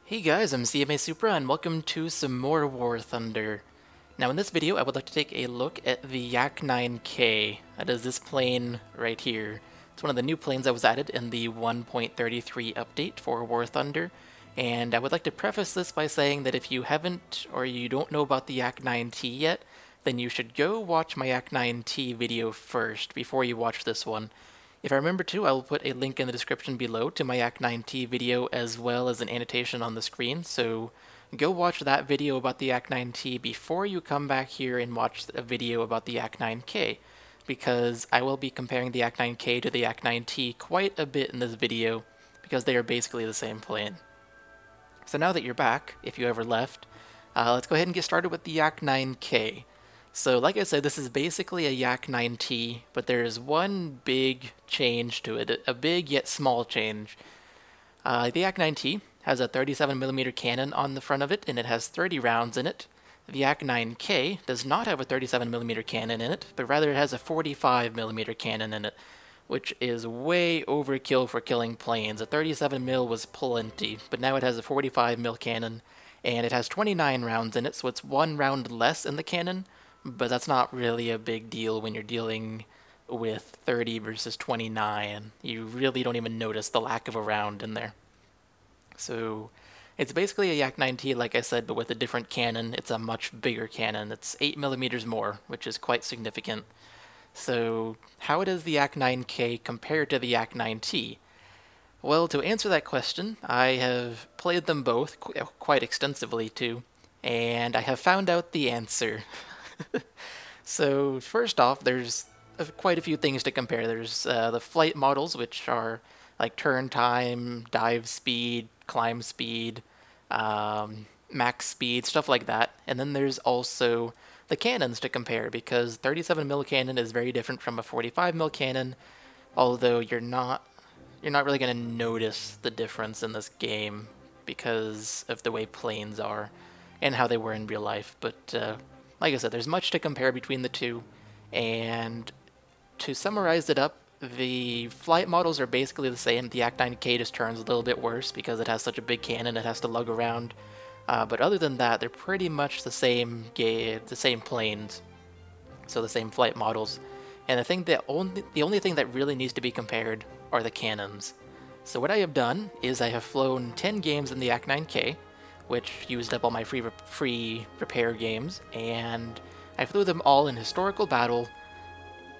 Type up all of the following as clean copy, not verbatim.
Hey guys, I'm cmasupra and welcome to some more War Thunder. Now in this video I would like to take a look at the Yak-9K. That is this plane right here. It's one of the new planes that was added in the 1.33 update for War Thunder, and I would like to preface this by saying that if you haven't or you don't know about the Yak-9T yet, then you should go watch my Yak-9T video first before you watch this one. If I remember to, I will put a link in the description below to my Yak-9T video as well as an annotation on the screen, so go watch that video about the Yak-9T before you come back here and watch a video about the Yak-9K, because I will be comparing the Yak-9K to the Yak-9T quite a bit in this video, because they are basically the same plane. So now that you're back, if you ever left, let's go ahead and get started with the Yak-9K. So like I said, this is basically a Yak-9T, but there's one big change to it, a big yet small change. The Yak-9T has a 37mm cannon on the front of it, and it has 30 rounds in it. The Yak-9K does not have a 37mm cannon in it, but rather it has a 45mm cannon in it, which is way overkill for killing planes. A 37mm was plenty, but now it has a 45mm cannon, and it has 29 rounds in it, so it's one round less in the cannon. But that's not really a big deal when you're dealing with 30 versus 29. You really don't even notice the lack of a round in there. So it's basically a Yak-9T, like I said, but with a different cannon. It's a much bigger cannon. It's 8mm more, which is quite significant. So how does the Yak-9K compare to the Yak-9T? Well, to answer that question, I have played them both quite extensively too, and I have found out the answer. So first off, there's quite a few things to compare. There's the flight models, which are like turn time, dive speed, climb speed, max speed, stuff like that. And then there's also the cannons to compare, because 37mm cannon is very different from a 45mm cannon, although you're not really going to notice the difference in this game because of the way planes are and how they were in real life. But like I said, there's much to compare between the two, and to summarize it up, the flight models are basically the same. The Yak-9K just turns a little bit worse because it has such a big cannon it has to lug around, but other than that, they're pretty much the same planes, so the same flight models. And the only thing that really needs to be compared are the cannons. So what I have done is I have flown 10 games in the Yak-9K, which used up all my free repair games, and I flew them all in historical battle.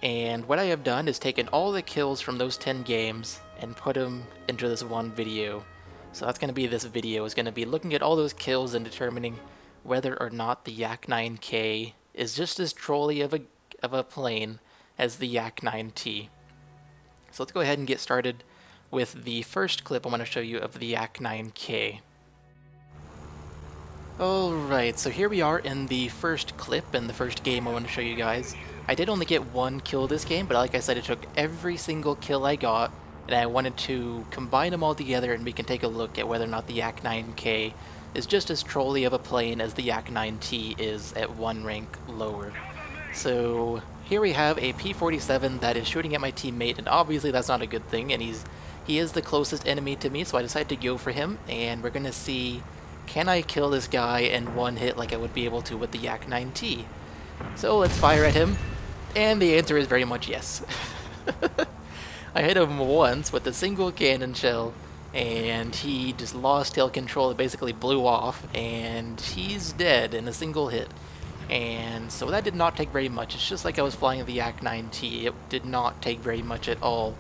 And what I have done is taken all the kills from those 10 games and put them into this one video. So that's going to be this video, is going to be looking at all those kills and determining whether or not the Yak-9K is just as trolly of a plane as the Yak-9T. So let's go ahead and get started with the first clip I want to show you of the Yak-9K. Alright, so here we are in the first clip, in the first game I want to show you guys. I did only get one kill this game, but like I said, it took every single kill I got, and I wanted to combine them all together and we can take a look at whether or not the Yak-9K is just as trolly of a plane as the Yak-9T is at one rank lower. So here we have a P-47 that is shooting at my teammate, and obviously that's not a good thing, and he is the closest enemy to me, so I decided to go for him, and we're gonna see, can I kill this guy in one hit like I would be able to with the Yak-9T? So let's fire at him, and the answer is very much yes. I hit him once with a single cannon shell, and he just lost tail control. It basically blew off, and he's dead in a single hit. And so that did not take very much. It's just like I was flying the Yak-9T. It did not take very much at all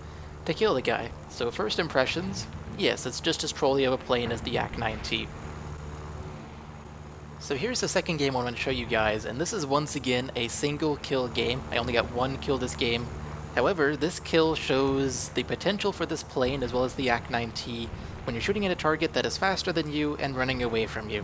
to kill the guy. So first impressions, yes, it's just as trolly of a plane as the Yak-9T. So here's the second game I want to show you guys, and this is once again a single kill game. I only got one kill this game. However, this kill shows the potential for this plane as well as the Yak-9T when you're shooting at a target that is faster than you and running away from you.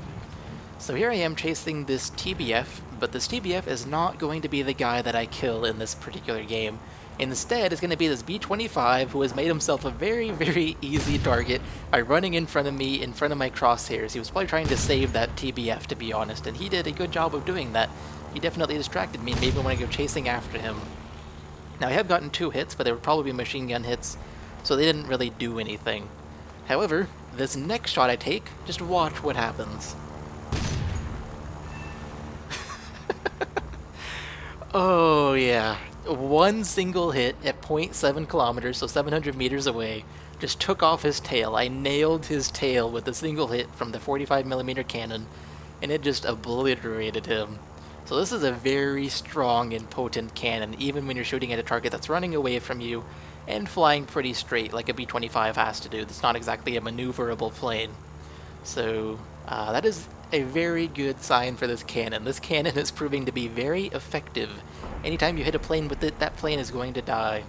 So here I am chasing this TBF, but this TBF is not going to be the guy that I kill in this particular game. Instead, it's going to be this B-25 who has made himself a very, very easy target by running in front of me, in front of my crosshairs. He was probably trying to save that TBF, to be honest, and he did a good job of doing that. He definitely distracted me, made me want to go chasing after him. Now, I have gotten 2 hits, but they were probably machine gun hits, so they didn't really do anything. However, this next shot I take, just watch what happens. Oh yeah, one single hit at 0.7 kilometers, so 700 meters away, just took off his tail. I nailed his tail with a single hit from the 45mm cannon, and it just obliterated him. So this is a very strong and potent cannon, even when you're shooting at a target that's running away from you and flying pretty straight like a B-25 has to do. It's not exactly a maneuverable plane. So that is a very good sign for this cannon. This cannon is proving to be very effective. Anytime you hit a plane with it, that plane is going to die.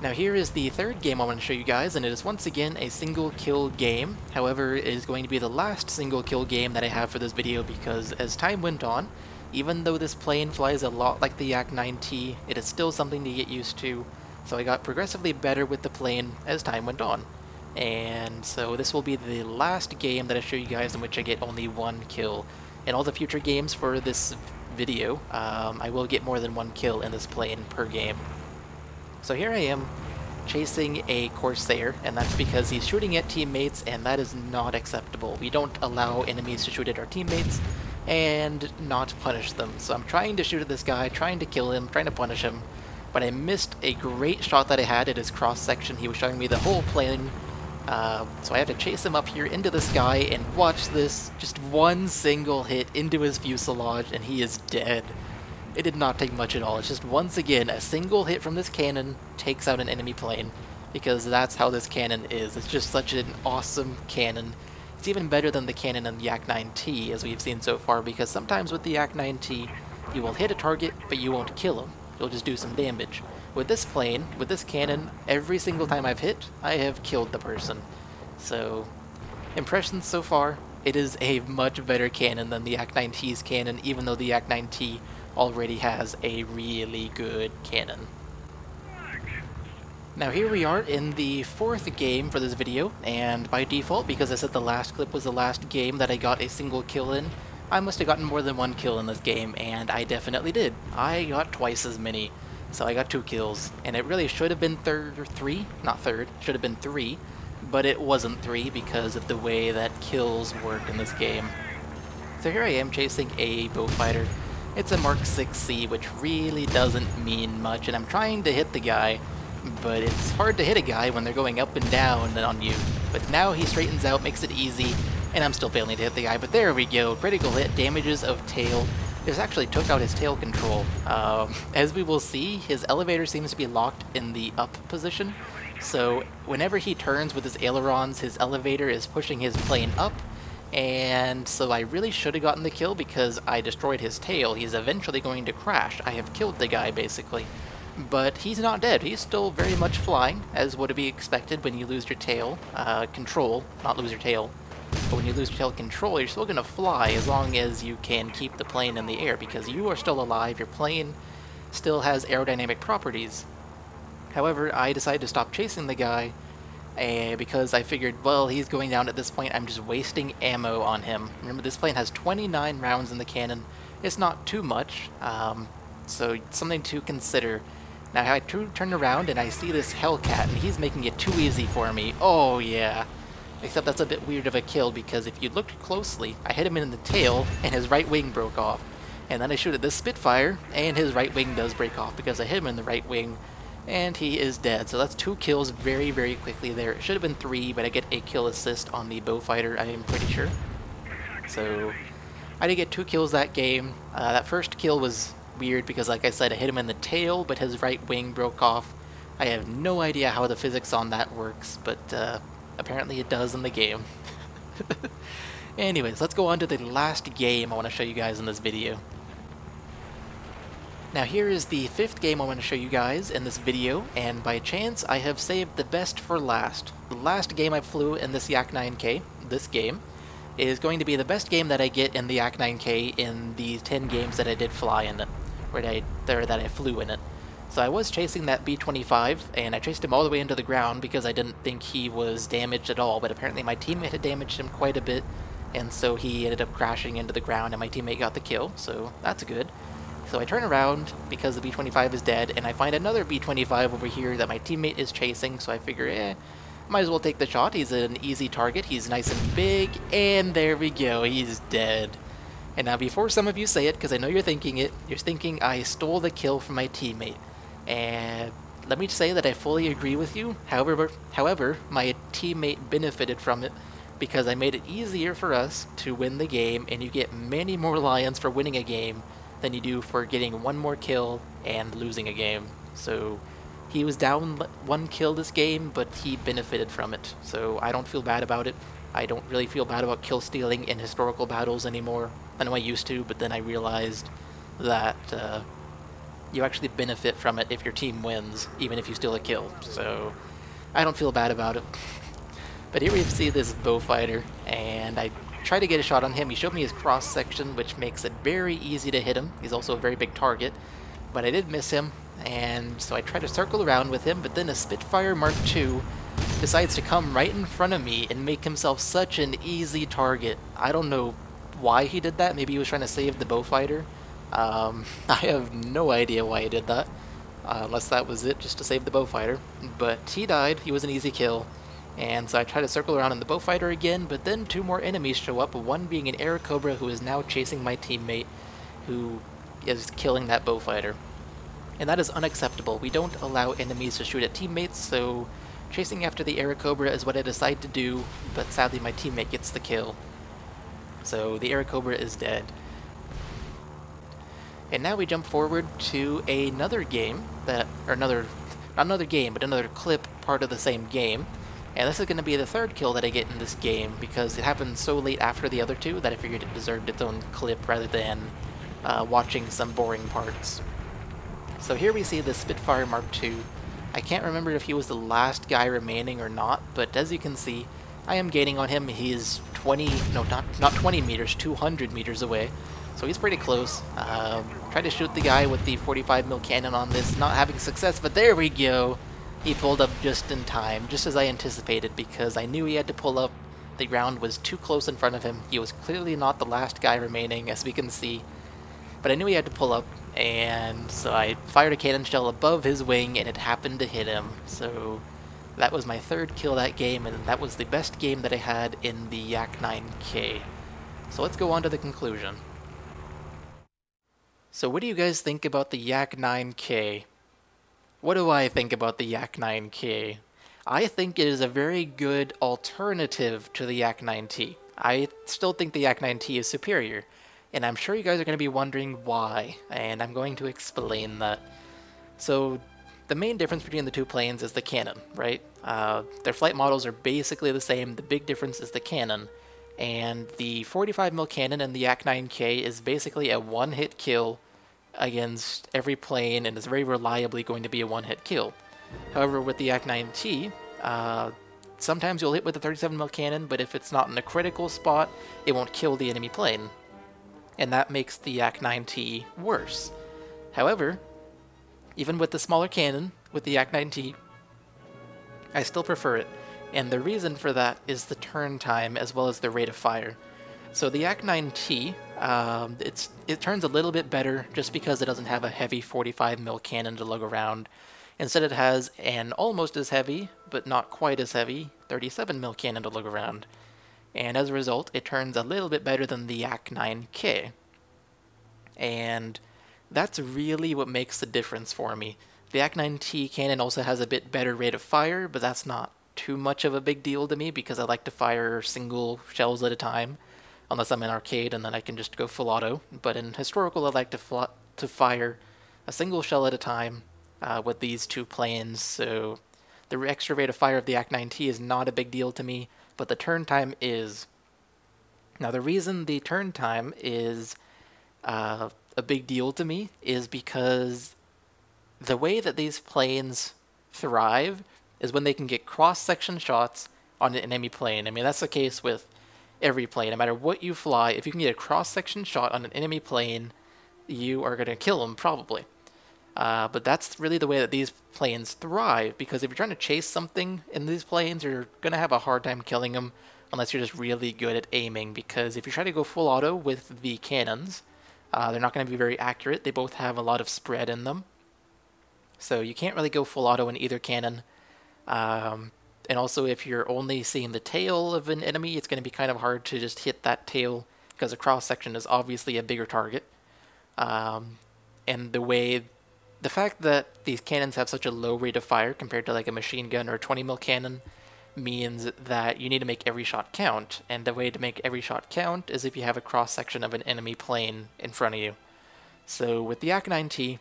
Now here is the third game I want to show you guys, and it is once again a single kill game. However, it is going to be the last single kill game that I have for this video because as time went on, even though this plane flies a lot like the Yak-9T, it is still something to get used to. So I got progressively better with the plane as time went on. And so this will be the last game that I show you guys in which I get only one kill. In all the future games for this video, I will get more than one kill in this plane per game. So here I am, chasing a Corsair, and that's because he's shooting at teammates, and that is not acceptable. We don't allow enemies to shoot at our teammates, and not punish them. So I'm trying to shoot at this guy, trying to kill him, trying to punish him, but I missed a great shot that I had at his cross-section. He was showing me the whole plane, so I have to chase him up here into the sky, and watch this, just one single hit into his fuselage, and he is dead. It did not take much at all. It's just, once again, a single hit from this cannon takes out an enemy plane, because that's how this cannon is. It's just such an awesome cannon. It's even better than the cannon in the Yak-9T, as we've seen so far, because sometimes with the Yak-9T, you will hit a target, but you won't kill him. You'll just do some damage. With this plane, with this cannon, every single time I've hit, I have killed the person. So, impressions so far, it is a much better cannon than the Yak-9T's cannon, even though the Yak-9T already has a really good cannon. Now here we are in the fourth game for this video, and by default, because I said the last clip was the last game that I got a single kill in, I must have gotten more than one kill in this game, and I definitely did. I got twice as many, so I got 2 kills, and it really should have been three, should have been 3, but it wasn't 3 because of the way that kills work in this game. So here I am chasing a Beaufighter. It's a Mark 6C, which really doesn't mean much, and I'm trying to hit the guy, but it's hard to hit a guy when they're going up and down on you. But now he straightens out, makes it easy, and I'm still failing to hit the guy, but there we go. Critical hit, damages of tail. This actually took out his tail control. As we will see, his elevator seems to be locked in the up position, so whenever he turns with his ailerons, his elevator is pushing his plane up, and so I really should have gotten the kill because I destroyed his tail. He's eventually going to crash. I have killed the guy, basically. But he's not dead. He's still very much flying, as would be expected when you lose your tail control, not lose your tail. But when you lose your tail control, you're still going to fly as long as you can keep the plane in the air, because you are still alive, your plane still has aerodynamic properties. However, I decided to stop chasing the guy, because I figured, well, he's going down at this point, I'm just wasting ammo on him. Remember, this plane has 29 rounds in the cannon. It's not too much, so something to consider. Now I turn around and I see this Hellcat, and he's making it too easy for me. Oh yeah. Except that's a bit weird of a kill, because if you looked closely, I hit him in the tail, and his right wing broke off. And then I shoot at this Spitfire, and his right wing does break off, because I hit him in the right wing, and he is dead. So that's 2 kills very, very quickly there. It should have been 3, but I get a kill assist on the Beaufighter, I am pretty sure. So I did get 2 kills that game. That first kill was weird because, like I said, I hit him in the tail, but his right wing broke off. I have no idea how the physics on that works, but apparently it does in the game. Anyways, let's go on to the last game I want to show you guys in this video. Now here is the 5th game I want to show you guys in this video, and by chance I have saved the best for last. The last game I flew in this Yak-9K, this game, is going to be the best game that I get in the Yak-9K in the 10 games that I did fly in it, or that I flew in it. So I was chasing that B-25, and I chased him all the way into the ground because I didn't think he was damaged at all, but apparently my teammate had damaged him quite a bit, and so he ended up crashing into the ground, and my teammate got the kill, so that's good. So I turn around, because the B-25 is dead, and I find another B-25 over here that my teammate is chasing, so I figure, Might as well take the shot. He's an easy target. He's nice and big, and there we go. He's dead. And now before some of you say it, because I know you're thinking it, you're thinking I stole the kill from my teammate. And let me say that I fully agree with you. However, my teammate benefited from it because I made it easier for us to win the game, and you get many more lions for winning a game than you do for getting one more kill and losing a game. So he was down one kill this game, but he benefited from it. So I don't feel bad about it. I don't really feel bad about kill stealing in historical battles anymore. I know I used to, but then I realized that you actually benefit from it if your team wins, even if you steal a kill. So I don't feel bad about it. But here we see this bow fighter, and I tried to get a shot on him. He showed me his cross section, which makes it very easy to hit him. He's also a very big target, but I did miss him, and so I tried to circle around with him, but then a Spitfire Mark II decides to come right in front of me and make himself such an easy target. I don't know why he did that. Maybe he was trying to save the bow fighter. I have no idea why he did that, unless that was it, just to save the bow fighter. But he died. He was an easy kill. And so I try to circle around on the bow fighter again, but then two more enemies show up, one being an Aarakocra who is now chasing my teammate, who is killing that bow fighter. And that is unacceptable. We don't allow enemies to shoot at teammates, so chasing after the Aarakocra is what I decide to do, but sadly my teammate gets the kill. So the Aarakocra is dead. And now we jump forward to another game, not another game, but another clip part of the same game. And this is going to be the third kill that I get in this game, because it happened so late after the other two that I figured it deserved its own clip rather than watching some boring parts. So here we see the Spitfire Mark II. I can't remember if he was the last guy remaining or not, but as you can see, I am gaining on him. He is 200 meters away, so he's pretty close. Tried to shoot the guy with the 45mm cannon on this, not having success, but there we go! He pulled up just in time, just as I anticipated, because I knew he had to pull up. The ground was too close in front of him. He was clearly not the last guy remaining, as we can see. But I knew he had to pull up, and so I fired a cannon shell above his wing, and it happened to hit him. So that was my third kill that game, and that was the best game that I had in the Yak-9K. So let's go on to the conclusion. So what do you guys think about the Yak-9K? What do I think about the Yak-9K? I think it is a very good alternative to the Yak-9T. I still think the Yak-9T is superior, and I'm sure you guys are going to be wondering why, and I'm going to explain that. So the main difference between the two planes is the cannon, right? Their flight models are basically the same. The big difference is the cannon, and the 45mm cannon in the Yak-9K is basically a one-hit kill against every plane, and is very reliably going to be a one-hit kill. However, with the Yak-9T, sometimes you'll hit with a 37mm cannon, but if it's not in a critical spot, it won't kill the enemy plane. And that makes the Yak-9T worse. However, even with the smaller cannon, with the Yak-9T, I still prefer it. And the reason for that is the turn time as well as the rate of fire. So the Yak-9T, it turns a little bit better just because it doesn't have a heavy 45mm cannon to lug around. Instead it has an almost as heavy, but not quite as heavy, 37mm cannon to lug around. And as a result, it turns a little bit better than the Yak-9K. And that's really what makes the difference for me. The Yak-9T cannon also has a bit better rate of fire, but that's not too much of a big deal to me because I like to fire single shells at a time. Unless I'm in arcade, and then I can just go full auto. But in historical, I like to fire a single shell at a time with these two planes. So the extra rate of fire of the Yak-9T is not a big deal to me, but the turn time is. Now the reason the turn time is a big deal to me is because the way that these planes thrive is when they can get cross-section shots on an enemy plane. I mean, that's the case with every plane. No matter what you fly, if you can get a cross-section shot on an enemy plane, you are going to kill them, probably. But that's really the way that these planes thrive, because if you're trying to chase something in these planes, you're going to have a hard time killing them unless you're just really good at aiming, because if you try to go full auto with the cannons, they're not going to be very accurate. They both have a lot of spread in them. So you can't really go full auto in either cannon. And also, if you're only seeing the tail of an enemy, it's going to be kind of hard to just hit that tail because a cross-section is obviously a bigger target. And the fact that these cannons have such a low rate of fire compared to like a machine gun or a 20 mil cannon means that you need to make every shot count. And the way to make every shot count is if you have a cross-section of an enemy plane in front of you. So with the Yak-9T,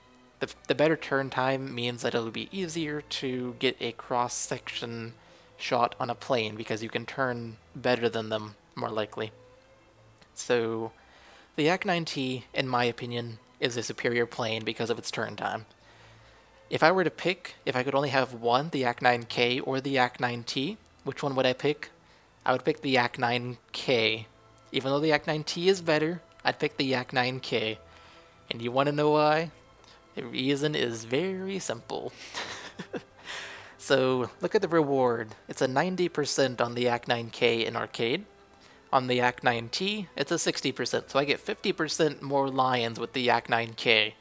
the better turn time means that it'll be easier to get a cross-section shot on a plane because you can turn better than them, more likely. So the Yak-9T, in my opinion, is a superior plane because of its turn time. If I were to pick, if I could only have one, the Yak-9K or the Yak-9T, which one would I pick? I would pick the Yak-9K. Even though the Yak-9T is better, I'd pick the Yak-9K. And you want to know why? The reason is very simple. So, look at the reward. It's a 90% on the Yak-9K in arcade. On the Yak-9T, it's a 60%, so I get 50% more lions with the Yak-9K.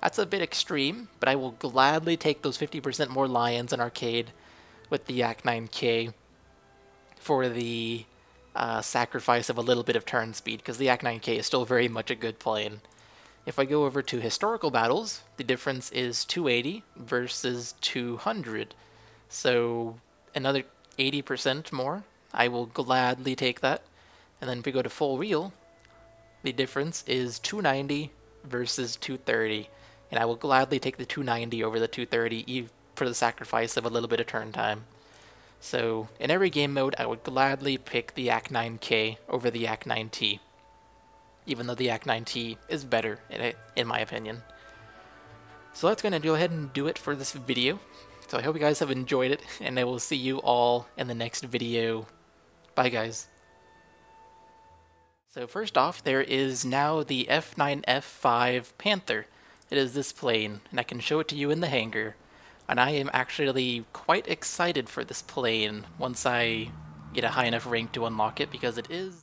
That's a bit extreme, but I will gladly take those 50% more lions in arcade with the Yak-9K for the sacrifice of a little bit of turn speed, because the Yak-9K is still very much a good plane. If I go over to historical battles, the difference is 280 versus 200. So another 80% more. I will gladly take that. And then if we go to full real, the difference is 290 versus 230. And I will gladly take the 290 over the 230 for the sacrifice of a little bit of turn time. So in every game mode, I would gladly pick the Yak-9K over the Yak-9T. Even though the Yak-9T is better, in my opinion. So that's going to go ahead and do it for this video. So I hope you guys have enjoyed it, and I will see you all in the next video. Bye guys. So first off, there is now the F9F5 Panther. It is this plane, and I can show it to you in the hangar. And I am actually quite excited for this plane once I get a high enough rank to unlock it, because it is